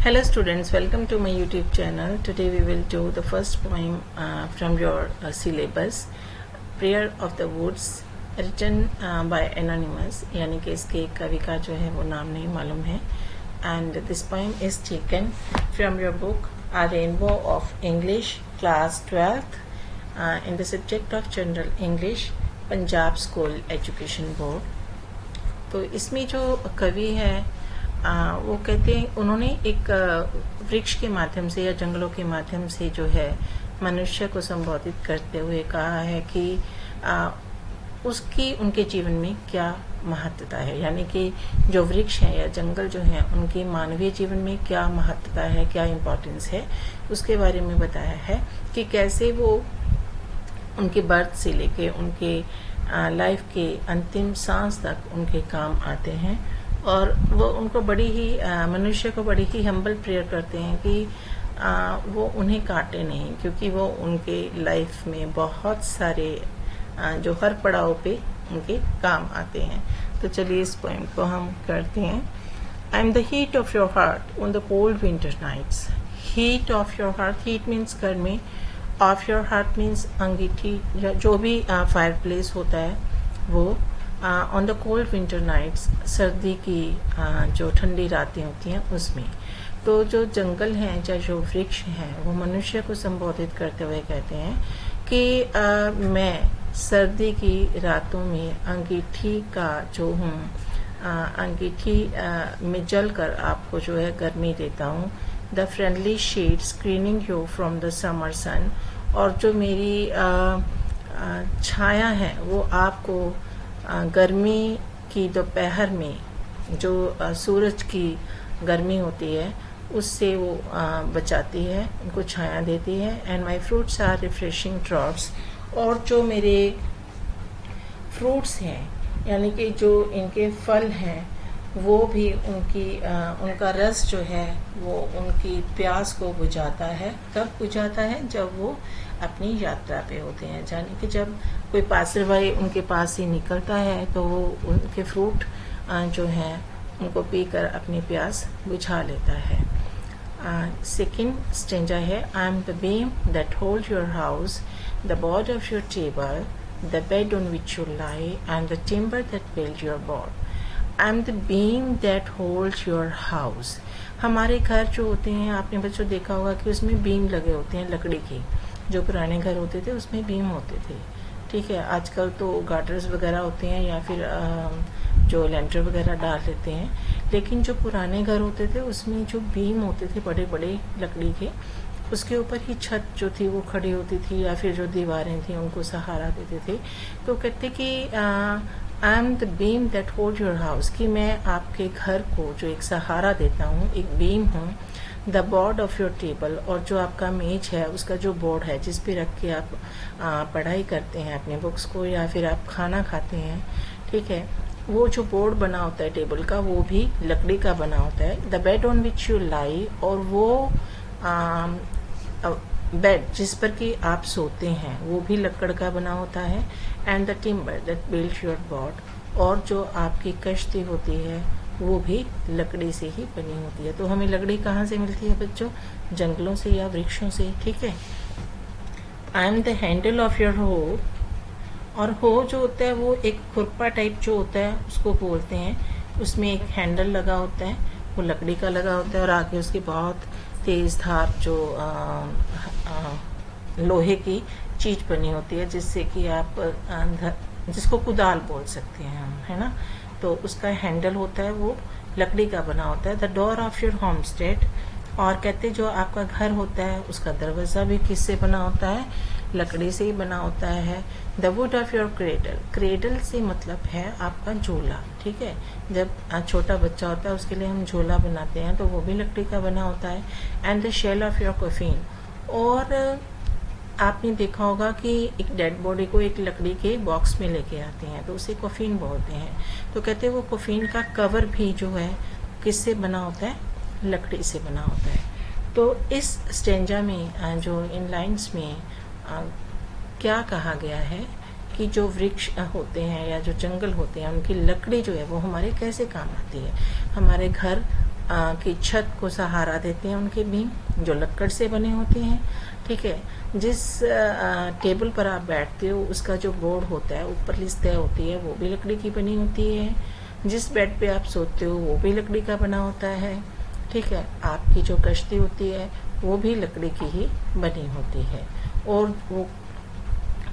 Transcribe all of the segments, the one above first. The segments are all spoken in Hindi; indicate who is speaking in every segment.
Speaker 1: Hello students, welcome to my YouTube channel. Today we will do the first poem from your syllabus, Prayer of the Woods, written by Anonymous. यानी कि इसके कवि का जो है वो नाम नहीं मालूम है. And this poem is taken from your book A Rainbow of English, class 12th, in the subject of General English, Punjab School Education Board. तो इसमें जो कवि है वो कहते हैं, उन्होंने एक वृक्ष के माध्यम से या जंगलों के माध्यम से जो है मनुष्य को संबोधित करते हुए कहा है कि उसकी उनके जीवन में क्या महत्वता है. यानी कि जो वृक्ष है या जंगल जो है उनकी मानवीय जीवन में क्या महत्वता है, क्या इम्पोर्टेंस है, उसके बारे में बताया है कि कैसे वो उनके बर्थ से लेके उनके लाइफ के अंतिम सांस तक उनके काम आते हैं. और वो उनको बड़ी ही मनुष्य को बड़ी ही हम्बल प्रेयर करते हैं कि वो उन्हें काटे नहीं, क्योंकि वो उनके लाइफ में बहुत सारे जो हर पड़ाव पे उनके काम आते हैं. तो चलिए इस पोएम को हम करते हैं. I am the heat of your heart on the cold winter nights. Heat of your heart, heat means गर्मी, ऑफ योर हार्ट मीन्स अंगीठी, जो भी फायर प्लेस होता है वो. On the cold winter nights, सर्दी की जो ठंडी रातें होती हैं उसमें. तो जो जंगल हैं या जो वृक्ष हैं वो मनुष्य को संबोधित करते हुए कहते हैं कि मैं सर्दी की रातों में अंगीठी का जो हूँ, अंगीठी में जलकर आपको जो है गर्मी देता हूँ. The friendly shade screening you from the summer sun, और जो मेरी छाया है वो आपको गर्मी की दोपहर में जो सूरज की गर्मी होती है उससे वो बचाती है, उनको छाया देती है. And my fruits are refreshing drops, और जो मेरे फ्रूट्स हैं यानी कि जो इनके फल हैं वो भी उनका रस जो है वो उनकी प्यास को बुझाता है. कब बुझाता है? जब वो अपनी यात्रा पे होते हैं. यानी कि जब कोई पासरवाई उनके पास से निकलता है तो वो उनके फ्रूट जो हैं उनको पीकर अपनी प्यास बुझा लेता है. सेकेंड स्टेंजा है. आई am the beam that hold your house, the board of your table, the bed on which you lie, and the timber that build your board. I am the beam that hold your house. हमारे घर जो होते हैं, आपने बच्चों देखा होगा कि उसमें बीम लगे होते हैं लकड़ी के. जो पुराने घर होते थे उसमें बीम होते थे. ठीक है, आजकल तो गार्डर्स वगैरह होते हैं या फिर जो लेंटर वगैरह डाल लेते हैं. लेकिन जो पुराने घर होते थे उसमें जो बीम होते थे बड़े बड़े लकड़ी के, उसके ऊपर ही छत जो थी वो खड़ी होती थी या फिर जो दीवारें थी उनको सहारा देते थे. तो कहते कि आई am the beam that hold your house, कि मैं आपके घर को जो एक सहारा देता हूँ, एक बीम हूँ. The board of your table, और जो आपका मेज है उसका जो बोर्ड है जिस पे रख के आप पढ़ाई करते हैं अपने बुक्स को या फिर आप खाना खाते हैं. ठीक है, वो जो बोर्ड बना होता है टेबल का वो भी लकड़ी का बना होता है. The bed on which you lie, और वो बेड जिस पर कि आप सोते हैं वो भी लकड़ का बना होता है. And the timber that build your board, और जो आपकी कश्ती होती है वो भी लकड़ी से ही बनी होती है. तो हमें लकड़ी कहाँ से मिलती है बच्चों? जंगलों से या वृक्षों से. ठीक है. आई am the handle of your हो, और हो जो होता है वो एक खुरपा टाइप जो होता है उसको बोलते हैं. उसमें एक हैंडल लगा होता है, वो लकड़ी का लगा होता है, और आगे उसकी बहुत तेज धार जो लोहे की चीज बनी होती है जिससे कि आप जिसको कुदाल बोल सकते हैं हम, है ना. तो उसका हैंडल होता है वो लकड़ी का बना होता है. The door of your homestead, और कहते जो आपका घर होता है उसका दरवाजा भी किससे बना होता है? लकड़ी से ही बना होता है. The wood of your cradle, cradle से मतलब है आपका झोला. ठीक है, जब छोटा बच्चा होता है उसके लिए हम झोला बनाते हैं तो वो भी लकड़ी का बना होता है. And the shell of your coffin, और आपने देखा होगा कि एक डेड बॉडी को एक लकड़ी के बॉक्स में लेके आते हैं तो उसे कॉफिन बोलते हैं. तो कहते हैं वो कॉफिन का कवर भी जो है किससे बना होता है? लकड़ी से बना होता है. तो इस स्टेंजा में जो इन लाइंस में क्या कहा गया है कि जो वृक्ष होते हैं या जो जंगल होते हैं उनकी लकड़ी जो है वो हमारे कैसे काम आती है. हमारे घर की छत को सहारा देते हैं उनके बीम, जो लक्कड़ से बने होते हैं। ठीक है, जिस टेबल पर आप बैठते हो उसका जो बोर्ड होता है, ऊपरली सतह होती है, वो भी लकड़ी की बनी होती है। जिस बेड पे आप सोते हो वो भी लकड़ी का बना होता है। ठीक है, आपकी जो कश्ती होती है वो भी लकड़ी की ही बनी होती है। और वो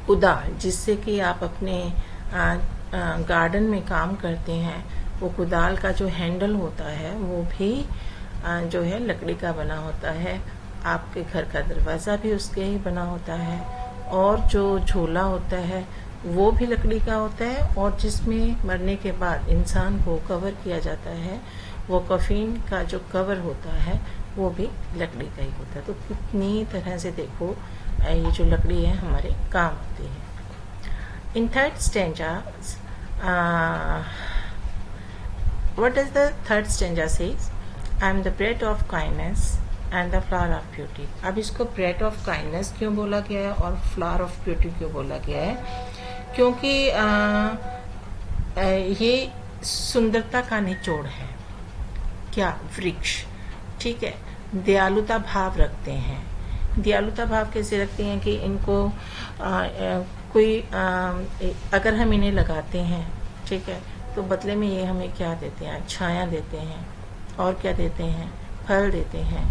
Speaker 1: कुदाल जिससे कि आप अपने गार्डन में काम करते हैं, वो कुदाल का जो हैंडल होता है वो भी जो है लकड़ी का बना होता है। आपके घर का दरवाज़ा भी उसके ही बना होता है। और जो झोला होता है वो भी लकड़ी का होता है। और जिसमें मरने के बाद इंसान को कवर किया जाता है, वो कफीन का जो कवर होता है वो भी लकड़ी का ही होता है। तो कितनी तरह से देखो ये जो लकड़ी है हमारे काम आती है। In third stanza, what does the third stanza says? I am the bread of kindness and the flower of beauty. अब इसको bread of kindness क्यों बोला गया है और flower of beauty क्यों बोला गया है? क्योंकि ये सुंदरता का निचोड़ है। क्या? वृक्ष। ठीक है, दयालुता भाव रखते हैं। दयालुता भाव कैसे रखते हैं कि इनको अगर हम इन्हें लगाते हैं, ठीक है, तो बदले में ये हमें क्या देते हैं? छाया देते हैं। और क्या देते हैं? फल देते हैं।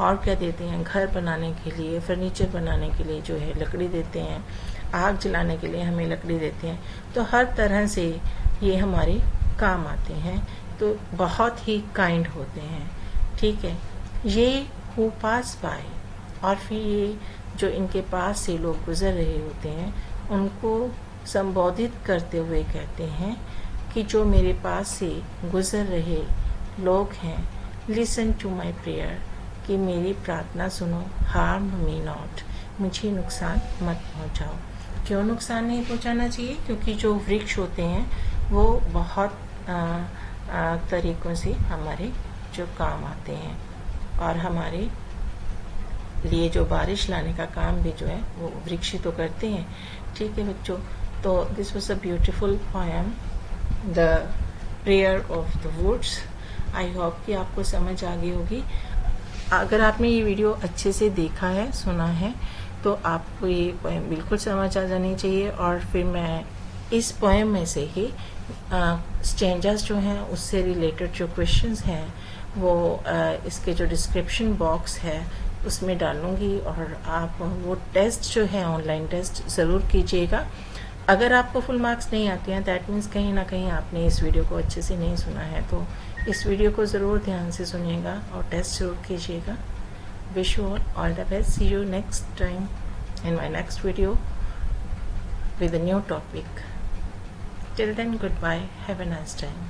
Speaker 1: और क्या देते हैं? घर बनाने के लिए, फर्नीचर बनाने के लिए जो है लकड़ी देते हैं। आग जलाने के लिए हमें लकड़ी देते हैं। तो हर तरह से ये हमारे काम आते हैं। तो बहुत ही काइंड होते हैं। ठीक है, ये हु पास बाय, और फिर ये जो इनके पास से लोग गुजर रहे होते हैं उनको संबोधित करते हुए कहते हैं कि जो मेरे पास से गुजर रहे लोग हैं, लिसन टू माई प्रेयर, कि मेरी प्रार्थना सुनो, हार्म मी नॉट, मुझे नुकसान मत पहुंचाओ। क्यों नुकसान नहीं पहुंचाना चाहिए? क्योंकि जो वृक्ष होते हैं वो बहुत तरीकों से हमारे जो काम आते हैं और हमारे लिए जो बारिश लाने का काम भी जो है वो वृक्ष तो करते हैं। ठीक है बच्चों, तो this was a beautiful poem, the prayer of the woods. I hope कि आपको समझ आ गई होगी। अगर आपने ये वीडियो अच्छे से देखा है, सुना है, तो आपको ये पोएम बिल्कुल समझ आ जानी चाहिए। और फिर मैं इस पोएम में से ही स्टेंजास जो हैं उससे रिलेटेड जो क्वेश्चंस हैं वो इसके जो डिस्क्रिप्शन बॉक्स है उसमें डालूंगी, और आप वो टेस्ट जो है ऑनलाइन टेस्ट ज़रूर कीजिएगा। अगर आपको फुल मार्क्स नहीं आते हैं, दैट मीन्स कहीं ना कहीं आपने इस वीडियो को अच्छे से नहीं सुना है। तो इस वीडियो को ज़रूर ध्यान से सुनिएगा और टेस्ट ज़रूर कीजिएगा। Wish you all the best. See you next time in my next video with a new topic. Till then, goodbye. Have a nice time.